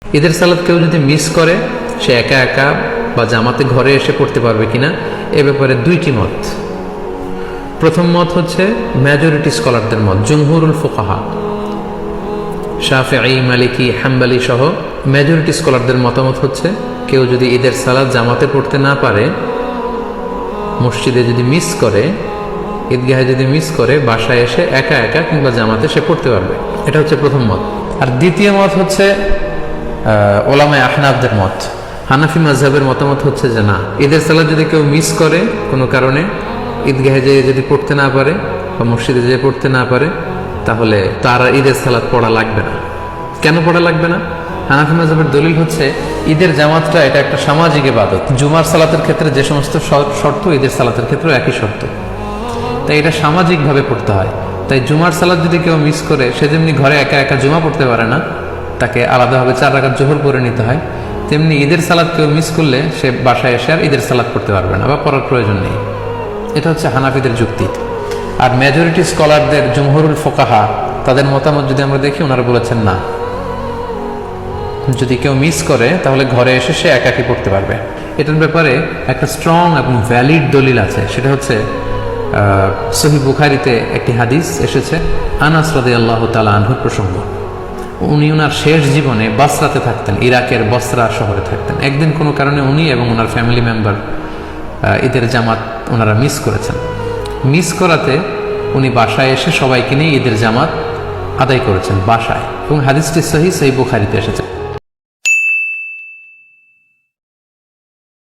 ঈদের সালাত কেউ যদি মিস করে সে একা একা বা জামাতে ঘরে এসে পড়তে পারবে কিনা এ ব্যাপারে দুইটি মত। প্রথম মত হচ্ছে মেজরিটি স্কলারদের মত, জুমহুরুল ফুকাহা শাফিঈ, মালিকি, হাম্বলি সহ মেজরিটি স্কলারদের মতামত হচ্ছে কেউ যদি ঈদের সালাত জামাতে পড়তে না পারে, মসজিদে যদি মিস করে, ঈদগাহে যদি মিস করে, বাসায় এসে একা একা কিংবা জামাতে সে পড়তে পারবে। এটা হচ্ছে প্রথম মত। আর দ্বিতীয় মত হচ্ছে ওলামায়ে আহনাফদের মত। হানাফি মাযহাবের মতামত হচ্ছে যে না, ঈদের সালাত যদি কেউ মিস করে কোনো কারণে, ঈদগাহে যেয়ে যদি পড়তে না পারে বা মসজিদে যেয়ে পড়তে না পারে, তাহলে তার ঈদের সালাত পড়া লাগবে না। কেন পড়া লাগবে না? হানাফি মাযহাবের দলিল হচ্ছে ঈদের জামাতটা এটা একটা সামাজিক ইবাদত। জুমার সালাতের ক্ষেত্রে যে সমস্ত শর্ত, ঈদের সালাতের ক্ষেত্রে একই শর্ত, তাই এটা সামাজিকভাবে পড়তে হয়। তাই জুমার সালাত যদি কেউ মিস করে, সে যেমনি ঘরে একা একা জুমা পড়তে পারে না, তাকে আলাদাভাবে 4 রাকাত জোহর পড়ে নিতে হয়, তেমনি ঈদের সালাত কেউ মিস করলে সে বাসায় এসে আর ঈদের সালাত পড়তে পারবে না বা পড়ার প্রয়োজন নেই। এটা হচ্ছে হানাফিদের যুক্তি। আর মেজরিটি স্কলারদের, জুমহুরুল ফুকাহা, তাদের মতামত যদি আমরা দেখি, ওনারা বলেছেন না, যদি কেউ মিস করে তাহলে ঘরে এসে সে একাকি পড়তে পারবে। এটার ব্যাপারে একটা স্ট্রং এবং ভ্যালিড দলিল আছে, সেটা হচ্ছে সহিহ বুখারীতে একটি হাদিস এসেছে, আনাস রাদিয়াল্লাহু তাআলা আনহুর প্রসঙ্গ। উনি ওনার শেষ জীবনে বাসরাতে থাকতেন, ইরাকের বসরা শহরে থাকতেন। একদিন কোনো কারণে উনি এবং ওনার ফ্যামিলি মেম্বার ঈদের জামাত ওনারা মিস করেছেন। মিস করাতে উনি বাসায় এসে সবাইকে নিয়ে ঈদের জামাত আদায় করেছেন বাসায়, এবং হাদিসটি সহিহ বুখারীতে এসেছে।